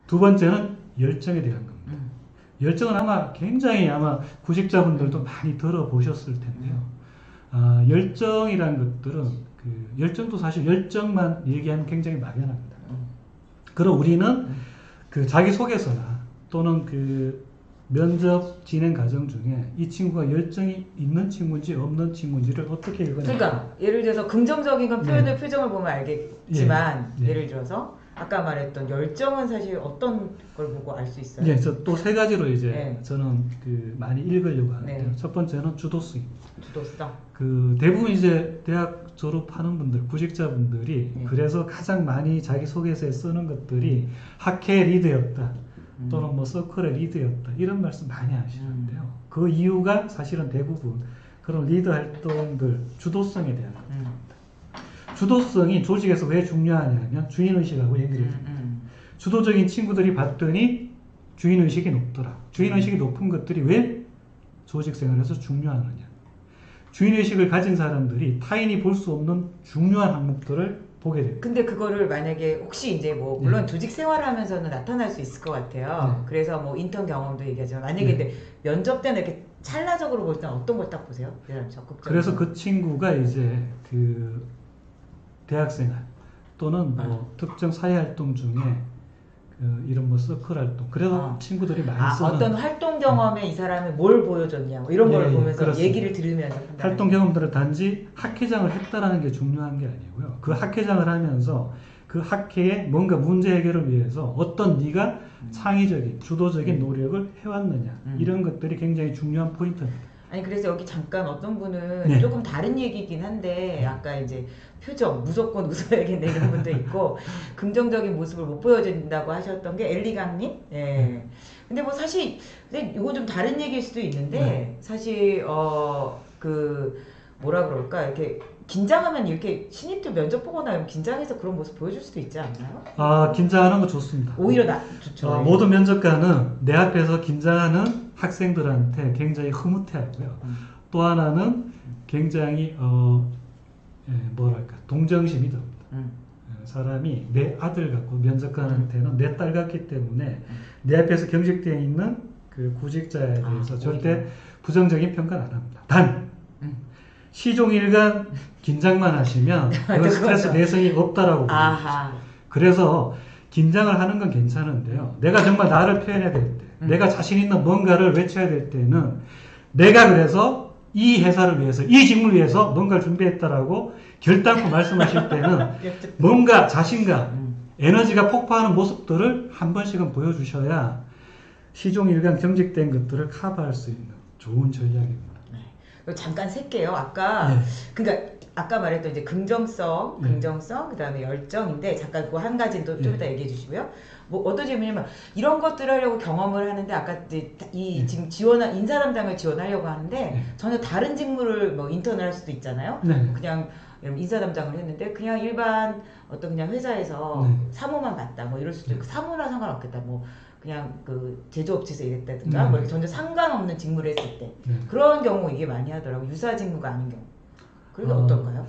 두 번째는 열정에 대한 겁니다. 열정은 아마 굉장히 아마 구직자분들도 많이 들어보셨을 텐데요. 열정이라는 것들은 열정도 사실 열정만 얘기하면 굉장히 막연합니다. 그럼 우리는 자기소개서나 또는 면접 진행 과정 중에 이 친구가 열정이 있는 친구인지 없는 친구인지를 어떻게 읽어내요? 그러니까 예를 들어서 긍정적인 건 표정을 보면 알겠지만 예를 들어서 아까 말했던 열정은 사실 어떤 걸 보고 알 수 있어요? 네, 또 세 가지로 이제 저는 많이 읽으려고 하는데요. 첫 번째는 주도성입니다. 주도성. 대부분 이제 대학 졸업하는 분들, 구직자분들이 그래서 가장 많이 자기소개서에 쓰는 것들이 학회 리더였다. 또는 뭐 서클의 리더였다. 이런 말씀 많이 하시는데요. 그 이유가 사실은 대부분 그런 리더 활동들, 주도성에 대한 겁니다. 주도성이 조직에서 왜 중요하냐면 주인의식하고 연결됩니다. 주도적인 친구들이 봤더니 주인의식이 높더라. 주인의식이 높은 것들이 왜 조직생활에서 중요하느냐. 주인의식을 가진 사람들이 타인이 볼 수 없는 중요한 항목들을 보게 됩니다. 근데 그거를 만약에 혹시 이제 뭐 물론 조직 생활을 하면서는 나타날 수 있을 것 같아요. 그래서 뭐 인턴 경험도 얘기하지만 만약에 근데 면접 때는 이렇게 찰나적으로 볼 때는 어떤 걸 딱 보세요? 적극적으로. 그래서 그 친구가 이제 대학생활 또는 뭐 특정 사회활동 중에 이런 뭐 서클 활동 그래서 친구들이 많이 쓰는 어떤 활동 경험에 이 사람이 뭘 보여줬냐 뭐 이런 걸 보면서 그렇습니다. 얘기를 들으면서 활동 경험들을 단지 학회장을 했다라는 게 중요한 게 아니고요. 그 학회장을 하면서 그 학회에 뭔가 문제 해결을 위해서 어떤 네가 창의적인 주도적인 노력을 해왔느냐 이런 것들이 굉장히 중요한 포인트입니다. 아니 그래서 여기 잠깐 어떤 분은 조금 다른 얘기긴 한데 아까 이제 표정 무조건 웃어야겠네 이런 분도 있고 긍정적인 모습을 못 보여준다고 하셨던 게 엘리강님. 근데 뭐 사실 근데 이거 좀 다른 얘기일 수도 있는데 사실 뭐라 그럴까 이렇게 긴장하면 이렇게 신입들 면접 보거나 이러면 긴장해서 그런 모습 보여줄 수도 있지 않나요? 긴장하는 거 좋습니다. 오히려 좋죠. 모든 면접관은 내 앞에서 긴장하는 학생들한테 굉장히 흐뭇해하고요. 또 하나는 굉장히 동정심이 듭니다. 사람이 내 아들 같고 면접관한테는 내 딸 같기 때문에 내 앞에서 경직되어 있는 그 구직자에 대해서 절대 부정적인 평가는 안 합니다. 단 시종일관 긴장만 하시면 그건 스트레스 내성이 없다라고 봅니다. 그래서 긴장을 하는 건 괜찮은데요. 내가 정말 나를 표현해야 될 때, 내가 자신 있는 뭔가를 외쳐야 될 때는 내가 그래서 이 회사를 위해서, 이 직무를 위해서 뭔가를 준비했다라고 결단코 말씀하실 때는 뭔가 자신감, 에너지가 폭발하는 모습들을 한 번씩은 보여주셔야 시종일관 경직된 것들을 커버할 수 있는 좋은 전략입니다. 잠깐 셀게요. 그러니까 아까 말했던 이제 긍정성, 그다음에 열정인데 잠깐 그 한 가지는 또 좀 이따 얘기해 주시고요. 뭐 어떤 질문이냐면 이런 것들을 하려고 경험을 하는데 아까 이제 지금 인사 담당을 지원하려고 하는데 전혀 다른 직무를 뭐 인턴을 할 수도 있잖아요. 그냥 인사 담당을 했는데 그냥 일반 어떤 그냥 회사에서 사무만 봤다 뭐 이럴 수도 있고 사무랑 상관없겠다 뭐 그냥 그 제조업체에서 일했다든가 뭐 이렇게 전혀 상관없는 직무를 했을 때 그런 경우 이게 많이 하더라고요. 유사 직무가 아닌 경우. 그게 어떨까요?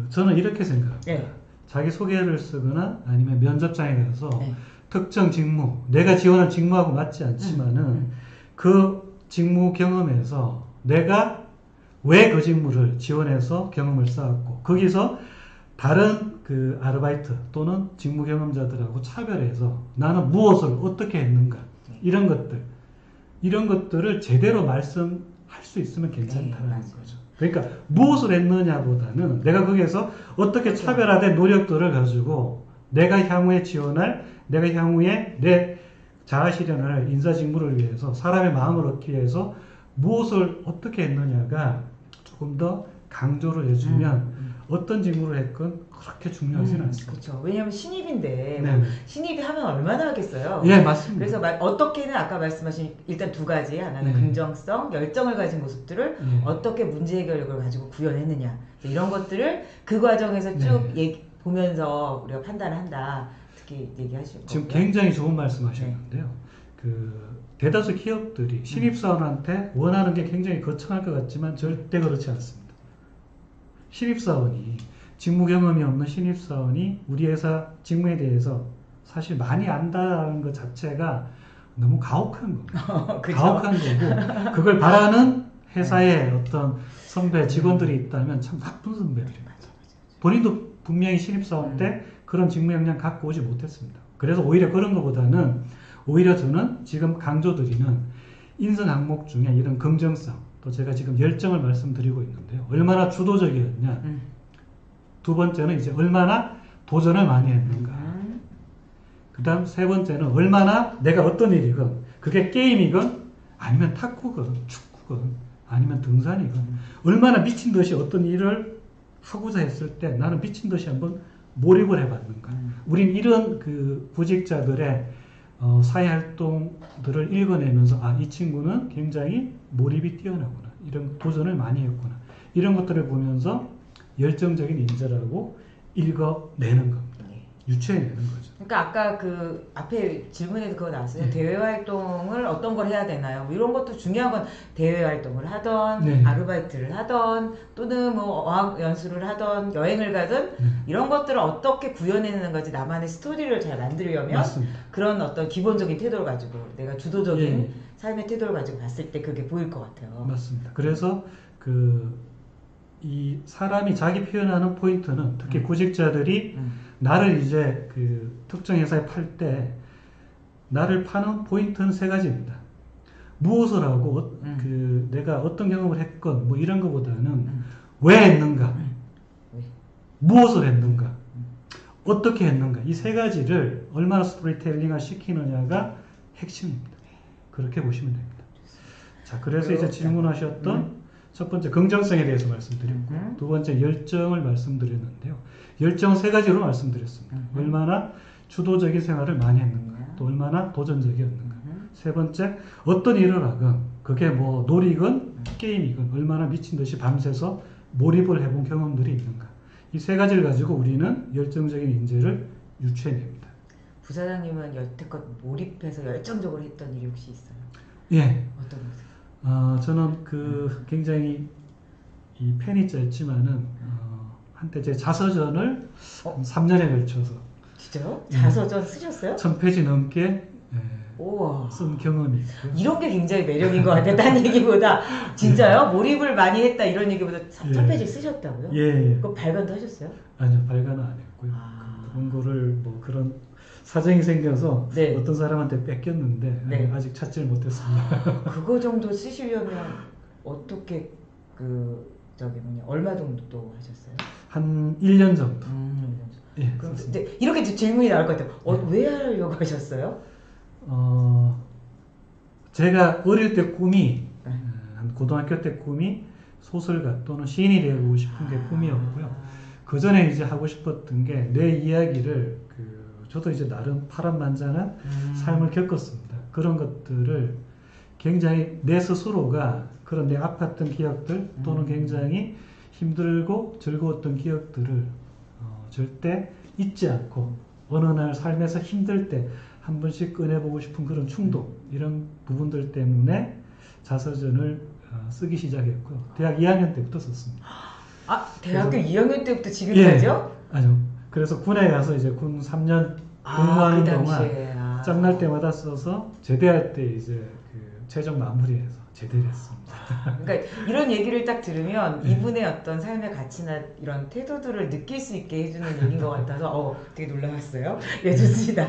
저는 이렇게 생각합니다. 자기 소개를 쓰거나 아니면 면접장에 가서 특정 직무, 내가 지원한 직무하고 맞지 않지만은 그 직무 경험에서 내가 왜 그 직무를 지원해서 경험을 쌓았고 거기서 다른 그 아르바이트 또는 직무 경험자들하고 차별해서 나는 무엇을 어떻게 했는가 이런 것들을 제대로 말씀할 수 있으면 괜찮다는 거죠. 그러니까 무엇을 했느냐보다는 내가 거기에서 어떻게 차별화된 노력들을 가지고 내가 향후에 내 자아 실현을 인사 직무를 위해서 사람의 마음을 얻기 위해서 무엇을 어떻게 했느냐가 조금 더 강조를 해주면 어떤 직무를 했건 그렇게 중요하지는 않습니다. 그렇죠. 왜냐하면 신입인데 신입이 하면 얼마나 하겠어요. 맞습니다. 그래서 어떻게는 아까 말씀하신 일단 두 가지 하나는 긍정성, 열정을 가진 모습들을 어떻게 문제 해결력을 가지고 구현했느냐 이런 것들을 그 과정에서 쭉 보면서 우리가 판단을 한다. 특히 얘기하시고 지금 굉장히 좋은 말씀하셨는데요. 대다수 기업들이 신입사원한테 원하는 게 굉장히 거창할 것 같지만 절대 그렇지 않습니다. 직무 경험이 없는 신입사원이 우리 회사 직무에 대해서 사실 많이 안다는 것 자체가 너무 가혹한 겁니다. 그죠? 가혹한 거고 그걸 바라는 회사의 어떤 선배 직원들이 있다면 참 나쁜 선배들입니다. 본인도 분명히 신입사원 때 그런 직무 역량 갖고 오지 못했습니다. 그래서 오히려 그런 것보다는 오히려 저는 지금 강조드리는 인성 항목 중에 이런 긍정성 또 제가 지금 열정을 말씀드리고 있는데요. 얼마나 주도적이었냐. 두 번째는 이제 얼마나 도전을 많이 했는가. 그 다음 세 번째는 얼마나 내가 어떤 일이건 그게 게임이건 아니면 탁구건 축구건 아니면 등산이건 얼마나 미친 듯이 어떤 일을 하고자 했을 때 나는 미친 듯이 한번 몰입을 해봤는가. 우린 이런 그 구직자들의 사회활동들을 읽어내면서 아, 이 친구는 굉장히 몰입이 뛰어나구나. 이런 도전을 많이 했구나. 이런 것들을 보면서 열정적인 인재라고 읽어내는 겁니다. 유추해내는 거죠. 그러니까 아까 그 앞에 질문에도 그거 나왔어요. 대외 활동을 어떤 걸 해야 되나요? 뭐 이런 것도 중요한 건 대외 활동을 하던 아르바이트를 하던 또는 뭐 어학 연수를 하던 여행을 가든 이런 것들을 어떻게 구현해내는 거지 나만의 스토리를 잘 만들려면 맞습니다. 그런 어떤 기본적인 태도를 가지고 내가 주도적인 삶의 태도를 가지고 봤을 때 그게 보일 것 같아요. 맞습니다. 그래서 이 사람이 자기 표현하는 포인트는 특히 구직자들이 나를 이제 그 특정 회사에 팔 때 나를 파는 포인트는 세 가지입니다. 무엇을 하고 그 내가 어떤 경험을 했건 뭐 이런 것보다는 왜 했는가, 무엇을 했는가, 어떻게 했는가 이 세 가지를 얼마나 스토리텔링을 시키느냐가 핵심입니다. 그렇게 보시면 됩니다. 자, 그래서 이제 질문하셨던 첫 번째 긍정성에 대해서 말씀드렸고 두 번째 열정을 말씀드렸는데요. 열정 세 가지로 말씀드렸습니다. 얼마나 주도적인 생활을 많이 했는가, 또 얼마나 도전적이었는가. 세 번째 어떤 일을 하건 그게 뭐 놀이건 게임이건 얼마나 미친 듯이 밤새서 몰입을 해본 경험들이 있는가. 이 세 가지를 가지고 우리는 열정적인 인재를 유추해냅니다. 부사장님은 여태껏 몰입해서 열정적으로 했던 일이 혹시 있어요? 예. 어떤 거세요? 저는 굉장히 이 펜이 짧지만은 한때 제 자서전을 3년에 걸쳐서 진짜요? 자서전 쓰셨어요? 1000페이지 넘게 우와. 쓴 경험이 있고요. 이런 게 굉장히 매력인 것 같아요. 딴 얘기보다 진짜요? 몰입을 많이 했다 이런 얘기보다 1000페이지 쓰셨다고요? 예. 그거 발간도 하셨어요? 아니요, 발간은 안 했고요. 그런 거를 뭐 그런 사정이 생겨서 어떤 사람한테 뺏겼는데 아직 찾지를 못했습니다. 그거 정도 쓰시려면 어떻게 얼마 정도 또 하셨어요? 한 1년 정도. 예. 근데 이렇게 질문이 나올 것 같아요. 왜 하려고 하셨어요? 제가 어릴 때 꿈이 한 고등학교 때 꿈이 소설가 또는 시인이 되고 싶은 게 꿈이었고요. 그 전에 이제 하고 싶었던 게 내 이야기를 저도 이제 나름 파란만장한 삶을 겪었습니다. 그런 것들을 굉장히 내 스스로가 그런 내 아팠던 기억들 또는 굉장히 힘들고 즐거웠던 기억들을 절대 잊지 않고 어느 날 삶에서 힘들 때 한 번씩 꺼내보고 싶은 그런 충동 이런 부분들 때문에 자서전을 쓰기 시작했고요. 대학 2학년 때부터 썼습니다. 대학교 2학년 때부터 지금까지요? 아니요. 그래서 군에 가서 이제 군 3년 근무하는 동안 짬날 때마다 써서 제대할 때 이제 최종 마무리해서 제대를 했습니다. 그러니까 이런 얘기를 딱 들으면 이분의 어떤 삶의 가치나 이런 태도들을 느낄 수 있게 해주는 얘기인 것 같아서 되게 놀라웠어요. 예, 좋습니다.